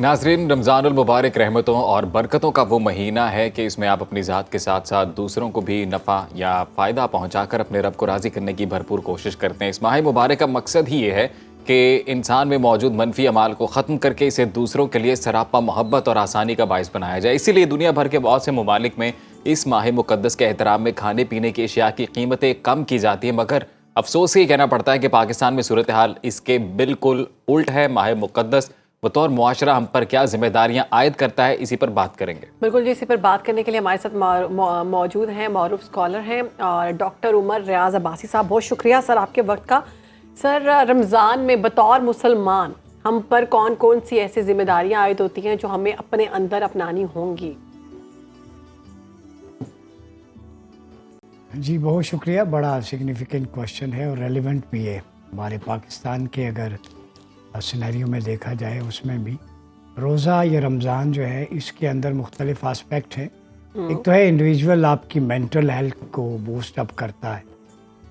ناظرین، رمضان المبارک رحمتوں اور برکتوں کا وہ مہینہ ہے کہ اس میں آپ اپنی ذات کے ساتھ ساتھ دوسروں کو بھی نفع یا فائدہ پہنچا کر اپنے رب کو راضی کرنے کی بھرپور کوشش کرتے ہیں۔ اس ماہ مبارک کا مقصد ہی یہ ہے کہ انسان میں موجود منفی اعمال کو ختم کر کے اسے دوسروں کے لیے سراپا محبت اور آسانی کا باعث بنایا جائے۔ اسی لیے دنیا بھر کے بہت سے ممالک میں اس ماہ مقدس کے احترام میں کھانے پینے کی اشیاء کی قیمتیں کم کی جاتی ہیں، مگر افسوس یہ کہنا پڑتا ہے کہ پاکستان میں صورتحال اس کے بالکل الٹ ہے۔ ماہ مقدس بطور معاشرہ ہم پر کیا ذمہ داریاں عائد کرتا ہے، اسی پر بات کریں گے۔ بالکل جی، اسی پر بات کرنے کے لیے ہمارے ساتھ موجود ہیں معروف اسکالر ہیں اور ڈاکٹر عمر ریاض عباسی صاحب۔ بہت شکریہ سر آپ کے وقت کا۔ سر، رمضان میں بطور مسلمان ہم پر کون کون سی ایسی ذمہ داریاں عائد ہوتی ہیں جو ہمیں اپنے اندر اپنانی ہوں گی؟ جی بہت شکریہ، بڑا سگنیفیکنٹ کوشچن ہے اور ریلیونٹ بھی ہے۔ ہمارے پاکستان کے اگر سینیریو میں دیکھا جائے اس میں بھی روزہ یا رمضان جو ہے اس کے اندر مختلف آسپیکٹ ہیں۔ ایک تو ہے انڈیویجول آپ کی مینٹل ہیلتھ کو بوسٹ اپ کرتا ہے،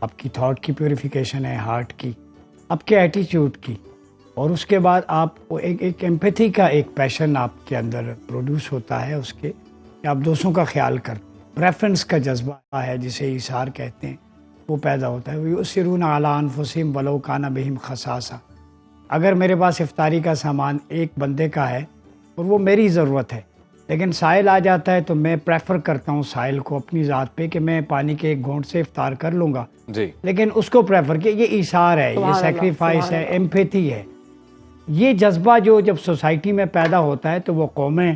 آپ کی تھاٹ کی پیوریفیکیشن ہے، ہارٹ کی، آپ کے ایٹیٹیوڈ کی، اور اس کے بعد آپ کو ایک ایمپیتھی کا ایک پیشن آپ کے اندر پروڈیوس ہوتا ہے، اس کے کہ آپ دوسروں کا خیال کرتے ہیں، پریفرنس کا جذبہ ہے جسے ایثار کہتے ہیں، وہ پیدا ہوتا ہے۔ وَيُؤْثِرُونَ عَلَىٰ أَنفُسِهِمْ وَلَوْ كَانَ بِهِمْ خَصَاصَةٌ۔ اگر میرے پاس افطاری کا سامان ایک بندے کا ہے اور وہ میری ضرورت ہے، لیکن سائل آ جاتا ہے تو میں پریفر کرتا ہوں سائل کو اپنی ذات پہ کہ میں پانی کے ایک گھونٹ سے افطار کر لوں گا، لیکن اس کو پریفر کہ یہ ایثار ہے، یہ سیکریفائس ہے، ایمپیتھی ہے۔ یہ جذبہ جو جب سوسائٹی میں پیدا ہوتا ہے تو وہ قومیں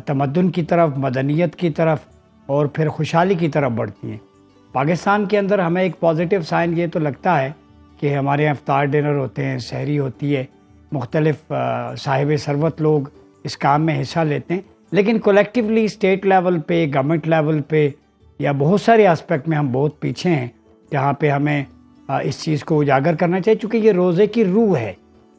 تمدن کی طرف، مدنیت کی طرف اور پھر خوشحالی کی طرف بڑھتی ہیں۔ پاکستان کے اندر ہمیں ایک پازیٹیو سائن یہ تو لگتا ہے کہ ہمارے یہاں افطار ڈنر ہوتے ہیں، سحری ہوتی ہے، مختلف صاحب ثروت لوگ اس کام میں حصہ لیتے ہیں، لیکن کولیکٹیولی اسٹیٹ لیول پہ، گورنمنٹ لیول پہ یا بہت سارے آسپیکٹ میں ہم بہت پیچھے ہیں، جہاں پہ ہمیں اس چیز کو اجاگر کرنا چاہیے، چونکہ یہ روزے کی روح ہے۔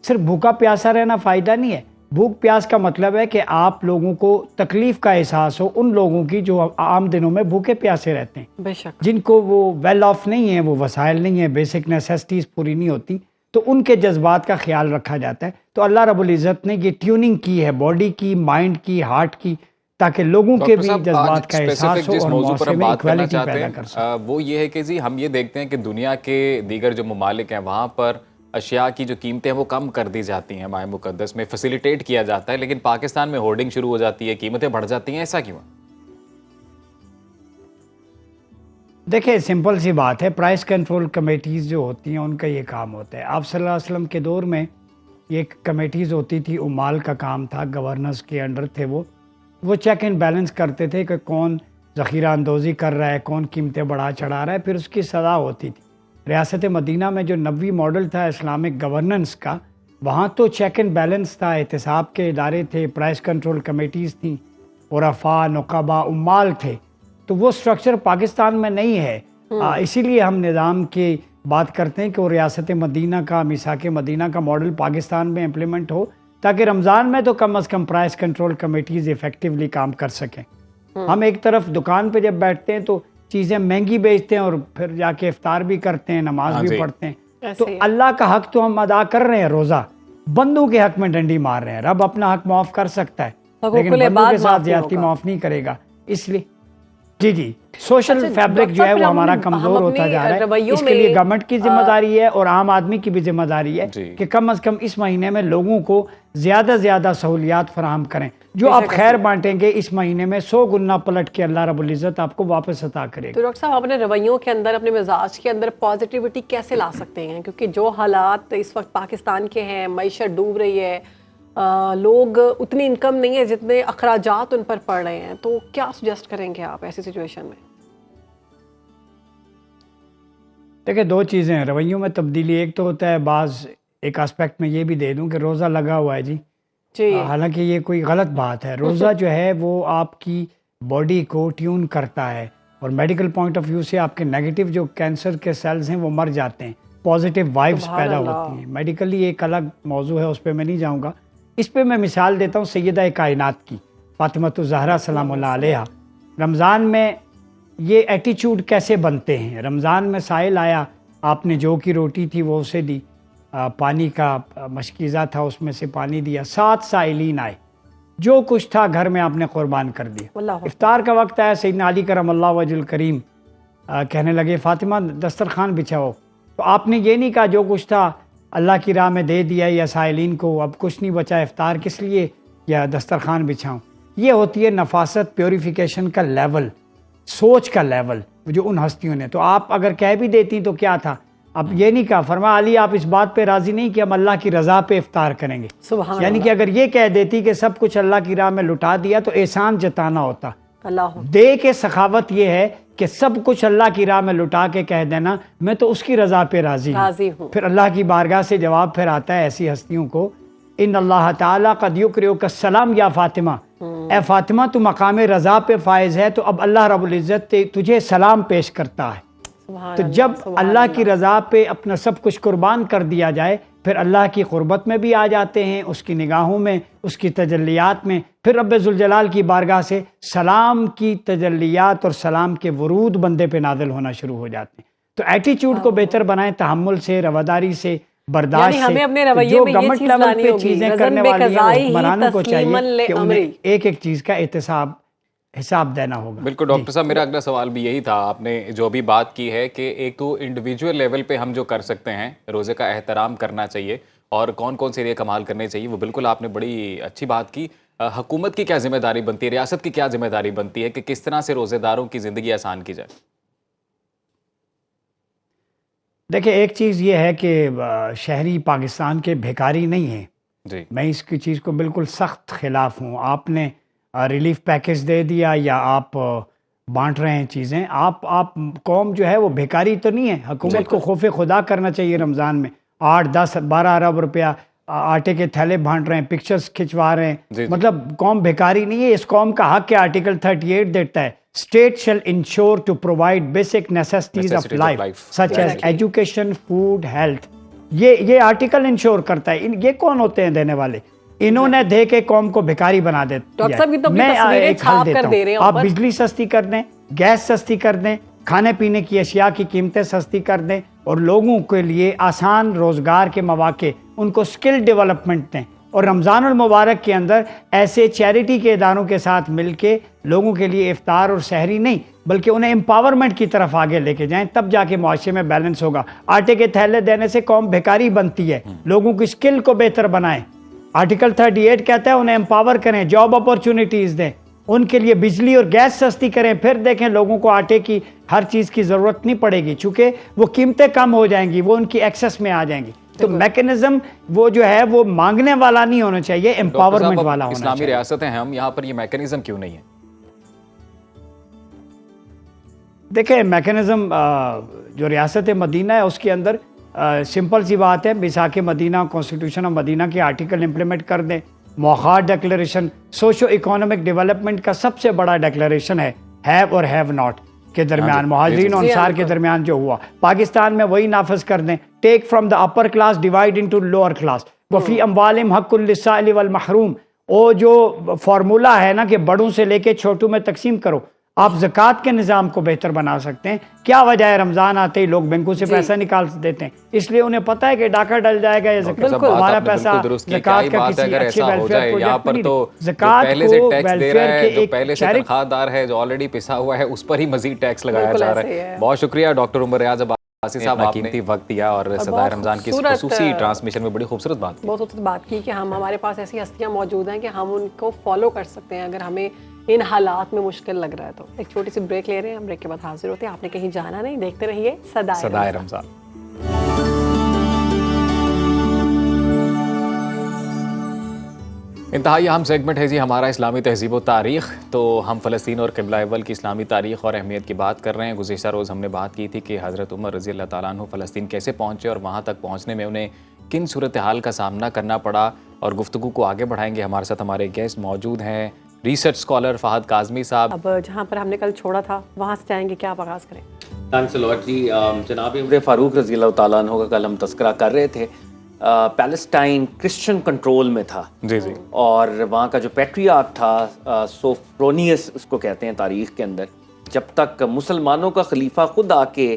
صرف بھوکا پیاسا رہنا فائدہ نہیں ہے، بھوک پیاس کا مطلب ہے کہ آپ لوگوں کو تکلیف کا احساس ہو ان لوگوں کی جو عام دنوں میں بھوکے پیاسے رہتے ہیں، بے شک، جن کو وہ ویل آف نہیں ہیں، وہ وسائل نہیں ہیں، بیسک نیسیسٹیز پوری نہیں ہوتی، تو ان کے جذبات کا خیال رکھا جاتا ہے۔ تو اللہ رب العزت نے یہ ٹیوننگ کی ہے باڈی کی، مائنڈ کی، ہارٹ کی، تاکہ لوگوں کے بھی جذبات کا احساس ہو اور معاشرے میں ایکویلٹی پیدا کر سکیں۔ وہ یہ ہے کہ جی ہم یہ دیکھتے ہیں کہ دنیا کے دیگر جو ممالک ہیں وہاں پر اشیاء کی جو قیمتیں ہیں وہ کم کر دی جاتی ہیں، ماہ مقدس میں فیسیلیٹیٹ کیا جاتا ہے، لیکن پاکستان میں ہورڈنگ شروع ہو جاتی ہے، قیمتیں بڑھ جاتی ہیں، ایسا کیوں؟ دیکھیں سمپل سی بات ہے، پرائس کنٹرول کمیٹیز جو ہوتی ہیں ان کا یہ کام ہوتا ہے۔ آپ صلی اللہ علیہ وسلم کے دور میں یہ کمیٹیز ہوتی تھی، عمال کا کام تھا، گورنرز کے انڈر تھے، وہ چیک اینڈ بیلنس کرتے تھے کہ کون ذخیرہ اندوزی کر رہا ہے، کون قیمتیں بڑھا چڑھا رہا ہے، پھر اس کی سزا ہوتی تھی۔ ریاست مدینہ میں جو نبوی ماڈل تھا اسلامک گورننس کا، وہاں تو چیک اینڈ بیلنس تھا، احتساب کے ادارے تھے، پرائس کنٹرول کمیٹیز تھیں، عرفاء، نقبا، عمال تھے، تو وہ سٹرکچر پاکستان میں نہیں ہے۔ اسی لیے ہم نظام کی بات کرتے ہیں کہ وہ ریاست مدینہ کا، میثاق مدینہ کا ماڈل پاکستان میں امپلیمنٹ ہو، تاکہ رمضان میں تو کم از کم پرائس کنٹرول کمیٹیز ایفیکٹیولی کام کر سکیں۔ ہم ایک طرف دکان پہ جب بیٹھتے ہیں تو چیزیں مہنگی بیچتے ہیں اور پھر جا کے افطار بھی کرتے ہیں، نماز بھی پڑھتے ہیں، تو اللہ کا حق تو ہم ادا کر رہے ہیں، روزہ بندوں کے حق میں ڈنڈی مار رہے ہیں۔ رب اپنا حق معاف کر سکتا ہے لیکن بندوں کے ساتھ زیادتی معاف نہیں کرے گا، اس لیے جی سوشل فیبرک جو ہے وہ ہمارا کمزور ہوتا جا رہا ہے۔ اس کے لیے گورنمنٹ کی ذمہ داری ہے اور عام آدمی کی بھی ذمہ داری ہے کہ کم از کم اس مہینے میں لوگوں کو زیادہ زیادہ سہولیات فراہم کریں۔ جو آپ خیر بانٹیں گے اس مہینے میں 100 گنا پلٹ کے اللہ رب العزت آپ کو واپس عطا کرے گا۔ تو ڈاکٹر صاحب اپنے رویوں کے اندر، اپنے مزاج کے اندر پازیٹیوٹی کیسے لا سکتے ہیں؟ کیونکہ جو حالات اس وقت پاکستان کے ہیں، معیشت ڈوب رہی ہے، لوگ اتنی انکم نہیں ہے جتنے اخراجات ان پر پڑ رہے ہیں، تو کیا سجیسٹ کریں گے آپ ایسی سچویشن میں؟ دیکھیں دو چیزیں ہیں رویوں میں تبدیلی۔ ایک تو ہوتا ہے بعض ایک آسپیکٹ میں یہ بھی دے دوں کہ روزہ لگا ہوا ہے جی، حالانکہ یہ کوئی غلط بات ہے۔ روزہ جو ہے وہ آپ کی باڈی کو ٹیون کرتا ہے اور میڈیکل پوائنٹ آف ویو سے آپ کے نیگیٹو جو کینسر کے سیلز ہیں وہ مر جاتے ہیں، پازیٹیو وائبس پیدا ہوتی ہیں۔ میڈیکلی ایک الگ موضوع ہے، اس پہ میں نہیں جاؤں گا۔ اس پہ میں مثال دیتا ہوں سیدہ کائنات کی، فاطمۃ الزہرا سلام اللہ علیہا۔ رمضان میں یہ ایٹیچیوڈ کیسے بنتے ہیں؟ رمضان میں سائل آیا، آپ نے جو کی روٹی تھی وہ اسے دی، پانی کا مشکیزہ تھا، اس میں سے پانی دیا. 7 سائلین آئے، جو کچھ تھا گھر میں آپ نے قربان کر دیا. اللہ افطار کا وقت آیا، سیدنا علی کرم اللہ وجہ الکریم کہنے لگے فاطمہ دسترخوان بچھاؤ. تو آپ نے یہ نہیں کہا جو کچھ تھا اللہ کی راہ میں دے دیا یا سائلین کو، اب کچھ نہیں بچا، افطار کس لیے یا دسترخوان بچھاؤں. یہ ہوتی ہے نفاست، پیوریفیکیشن کا لیول، سوچ کا لیول جو ان ہستیوں نے. تو آپ اگر کہہ بھی دیتی تو کیا تھا، اب یہ نہیں کہا. فرمایا علی آپ اس بات پہ راضی نہیں کہ ہم اللہ کی رضا پہ افطار کریں گے. سبحان یعنی کہ اگر یہ کہہ دیتی کہ سب کچھ اللہ کی راہ میں لٹا دیا تو احسان جتانا ہوتا. اللہ دے کے سخاوت یہ ہے کہ سب کچھ اللہ کی راہ میں لٹا کے کہہ دینا میں تو اس کی رضا پہ راضی ہوں. پھر اللہ کی بارگاہ سے جواب پھر آتا ہے ایسی ہستیوں کو، ان اللہ تعالیٰ قد یکرئک السلام یا فاطمہ، اے فاطمہ تو مقام رضا پہ فائز ہے تو اب اللہ رب العزت تجھے سلام پیش کرتا ہے. تو جب اللہ کی رضا پہ اپنا سب کچھ قربان کر دیا جائے پھر اللہ کی قربت میں بھی آ جاتے ہیں، اس کی نگاہوں میں، اس کی تجلیات میں. پھر رب ذوالجلال کی بارگاہ سے سلام کی تجلیات اور سلام کے ورود بندے پہ نادل ہونا شروع ہو جاتے ہیں. تو ایٹیچیوڈ کو بہتر بنائیں، تحمل سے، رواداری سے، برداشت سے. ہمیں اپنے رویے جو میں یہ گورنمنٹ چیز لیول لانی پہ ہوگی، چیزیں رزن کرنے بے والی ہیں قضائی ہی حکمرانوں کو چاہیے تسلیماً کہ انہیں لامری. ایک ایک چیز کا حساب دینا ہوگا. بالکل ڈاکٹر صاحب، میرا اگلا سوال بھی یہی تھا. آپ نے جو بھی بات کی ہے کہ ایک تو انڈیویجول لیول پہ ہم جو کر سکتے ہیں، روزے کا احترام کرنا چاہیے اور کون کون سے لیے کمال کرنے چاہیے، وہ بالکل آپ نے بڑی اچھی بات کی. حکومت کی کیا ذمہ داری بنتی ہے، ریاست کی کیا ذمہ داری بنتی ہے کہ کس طرح سے روزے داروں کی زندگی آسان کی جائے؟ دیکھیں ایک چیز یہ ہے کہ شہری پاکستان کے بھیکاری نہیں ہیں. جی میں اس کی چیز کو بالکل سخت خلاف ہوں. آپ نے ریلیف پیکج دے دیا یا آپ بانٹ رہے ہیں چیزیں، آپ قوم جو ہے وہ بھیکاری تو نہیں ہے. حکومت کو خوف خدا کرنا چاہیے. رمضان میں 8 10 12 ارب روپیہ آٹے کے تھیلے بانٹ رہے ہیں، پکچرز کھنچوا رہے ہیں. مطلب قوم بھیکاری نہیں ہے. اس قوم کا حق ہے، آرٹیکل 38 دیتا ہے state shall ensure to provide basic necessities of life such as education, food, health. یہ آرٹیکل انشور کرتا ہے. یہ کون ہوتے ہیں دینے والے؟ انہوں نے دے کے قوم کو بھیکاری بنا دیتے. میں ایک حل دیتا ہوں، آپ بجلی سستی کر دیں، گیس سستی کر دیں، کھانے پینے کی اشیاء کی قیمتیں سستی کر دیں اور لوگوں کے لیے آسان روزگار کے مواقع، ان کو سکل ڈیولپمنٹ دیں. اور رمضان المبارک کے اندر ایسے چیریٹی کے اداروں کے ساتھ مل کے لوگوں کے لیے افطار اور سحری نہیں بلکہ انہیں امپاورمنٹ کی طرف آگے لے کے جائیں، تب جا کے معاشرے میں بیلنس ہوگا. آٹے کے تھیلے دینے سے قوم بھیکاری بنتی ہے. لوگوں کی سکل کو بہتر بنائیں. آرٹیکل 38 کہتا ہے انہیں امپاور کریں، جاب اپورچونیٹیز دیں، ان کے لیے بجلی اور گیس سستی کریں. پھر دیکھیں لوگوں کو آٹے کی ہر چیز کی ضرورت نہیں پڑے گی، چونکہ وہ قیمتیں کم ہو جائیں گی، وہ ان کی ایکسس میں آ جائیں گی. تو میکنزم وہ جو ہے وہ مانگنے والا نہیں ہونا چاہیے، امپاورمنٹ والا ہونا چاہیے. اسلامی ریاستیں ہیں ہم، یہاں پر یہ میکنزم کیوں نہیں ہے؟ دیکھیں میکنزم جو ریاست مدینہ ہے اس کے اندر سمپل سی بات ہے، میثاق مدینہ، کانسٹیٹیوشن آف مدینہ کے آرٹیکل امپلیمنٹ کر دیں. موخات ڈیکلیریشن سوشو اکنامک ڈیولپمنٹ کا سب سے بڑا ڈیکلیریشن ہے، ہیو اور ہیو ناٹ کے درمیان، مہاجرین اور انصار کے درمیان جو ہوا، پاکستان میں وہی نافذ کر دیں. Take from the upper class divide into lower class وفی اموالہم حق للسائل والمحروم. وہ جو فارمولا ہے نا کہ بڑوں سے لے کے چھوٹوں میں تقسیم کرو، آپ زکوٰۃ کے نظام کو بہتر بنا سکتے ہیں. کیا وجہ ہے رمضان آتے ہی لوگ بینکوں سے پیسہ نکال دیتے ہیں؟ اس لیے انہیں پتہ ہے کہ ڈاکہ ڈل جائے گا یا ہمارا پیسہ زکوٰۃ کا کسی اچھے ویلفیئر پروجیکٹ میں نہیں. زکوٰۃ کو ویلفیئر کے ایک پہلے سے تنخواہ دار ہے جو آلریڈی پسا ہوا ہے اس پر ہی مزید ٹیکس لگایا جا رہا ہے. بہت شکریہ ڈاکٹر عمر ریاض عباسی صاحب، آپ نے وقت دیا اور صدائے رمضان کی خصوصی ٹرانسمیشن میں بڑی خوبصورت بات کی کہ ہمارے پاس ایسی ہستیاں موجود ہیں کہ ہم ان کو فالو کر سکتے ہیں اگر ہمیں ان حالات میں مشکل لگ رہا ہے تو. ایک چھوٹی سی بریک لے رہے ہیں، ہم بریک کے بعد حاضر ہوتے ہیں. آپ نے کہیں جانا نہیں، دیکھتے رہیے صدائے رمضان. انتہائی اہم سیگمنٹ ہے جی ہمارا اسلامی تہذیب و تاریخ. تو ہم فلسطین اور قبلہ اول کی اسلامی تاریخ اور اہمیت کی بات کر رہے ہیں. گزشتہ روز ہم نے بات کی تھی کہ حضرت عمر رضی اللہ تعالیٰ عنہ فلسطین کیسے پہنچے اور وہاں تک پہنچنے میں انہیں کن صورتحال کا سامنا کرنا پڑا، اور گفتگو کو آگے بڑھائیں گے. ہمارے ساتھ ہمارے گیسٹ موجود ہیں، ریسرچ اسکالر فہد کاظمی صاحب. اب جہاں پر ہم نے کل چھوڑا تھا وہاں سے جائیں گے، کیا آپ آغاز کریں؟ تھینکس لاٹ جی. جناب عمر فاروق رضی اللہ تعالیٰ عنہ کا کل ہم تذکرہ کر رہے تھے. پیلسٹائن کرسچن کنٹرول میں تھا جی اور وہاں کا جو پیٹریارک تھا سوفرونیس اس کو کہتے ہیں تاریخ کے اندر، جب تک مسلمانوں کا خلیفہ خود آ کے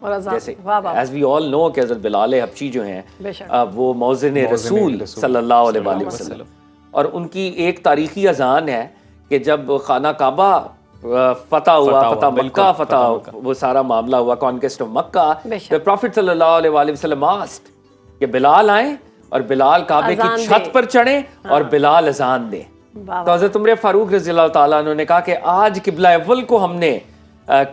اور اذان، جیسے واہ واہ، ایز وی آل نو کہ حضرت بلال حبشی جو ہیں بے شک، وہ مؤذن رسول صلی اللہ علیہ وآلہ وسلم، اور ان کی ایک تاریخی اذان ہے کہ جب خانہ کعبہ فتح ہوا، فتح مکہ فتح، وہ سارا معاملہ ہوا conquest of Mecca, the Prophet صلی اللہ علیہ وآلہ وسلم asked کہ بلال آئیں اور بلال کعبے کی چھت پر چڑھیں اور بلال اذان دیں. تو حضرت عمر فاروق رضی اللہ تعالیٰ عنہ نے کہا کہ آج قبلہ اول کو ہم نے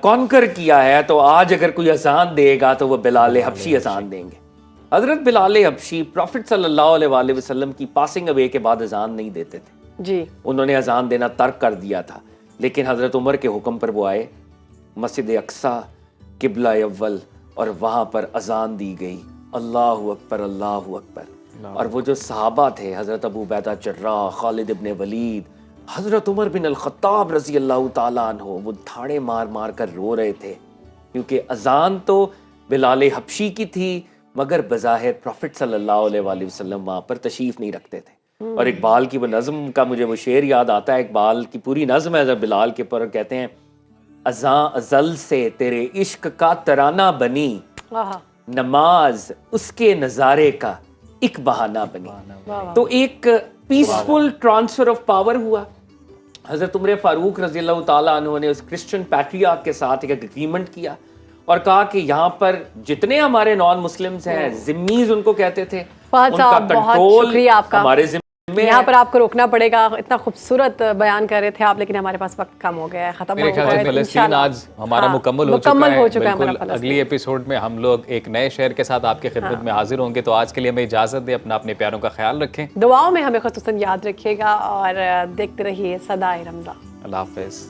کانکر کیا ہے، تو آج اگر کوئی اذان دے گا تو وہ بلال حبشی اذان دیں گے. حضرت بلال حبشی پروفٹ صلی اللہ علیہ وآلہ وسلم کی پاسنگ اوے کے بعد اذان نہیں دیتے تھے جی، انہوں نے اذان دینا ترک کر دیا تھا، لیکن حضرت عمر کے حکم پر وہ آئے مسجد اقصیٰ قبلہ اول اور وہاں پر اذان دی گئی، اللہ اکبر اللہ اکبر. اور وہ جو صحابہ تھے حضرت ابو عبیدہ جراح، خالد ابن ولید، حضرت عمر بن الخطاب رضی اللہ تعالیٰ عنہ، وہ دھاڑے مار مار کر رو رہے تھے، کیونکہ اذان تو بلال حبشی کی تھی مگر بظاہر پروفٹ صلی اللہ علیہ وآلہ وسلم وہاں پر تشریف نہیں رکھتے تھے. اور اقبال کی وہ نظم کا مجھے وہ شعر یاد آتا ہے، اقبال کی پوری نظم ہے حضرت بلال کے پر، کہتے ہیں اذاں ازل سے تیرے عشق کا ترانہ بنی، نماز اس کے نظارے کا ایک بہانہ بنی. تو ایک پیسفل ٹرانسفر آف پاور ہوا. حضرت عمر فاروق رضی اللہ تعالیٰ عنہ نے اس کرسچن پیٹریارک کے ساتھ ایک اگریمنٹ کیا اور کہا کہ یہاں پر جتنے ہمارے نان مسلمز ہیں، ذمیز ان کو کہتے تھے، ان کا کنٹرول ہمارے ذمہ ہے. یہاں پر آپ کو روکنا پڑے گا، اتنا خوبصورت بیان کر رہے تھے آپ، لیکن ہمارے پاس وقت کم ہو گیا ہے، ختم ہو گیا ہے. فلسطین آج ہمارا مکمل ہو چکا ہے. بالکل اگلی ایپیسوڈ میں ہم لوگ ایک نئے شہر کے ساتھ آپ کی خدمت میں حاضر ہوں گے. تو آج کے لیے ہمیں اجازت دیں، اپنے پیاروں کا خیال رکھیں، دعاؤں میں ہمیں خصوصاً یاد رکھیے گا، اور دیکھتے رہیے صدائے رمضان. اللہ حافظ.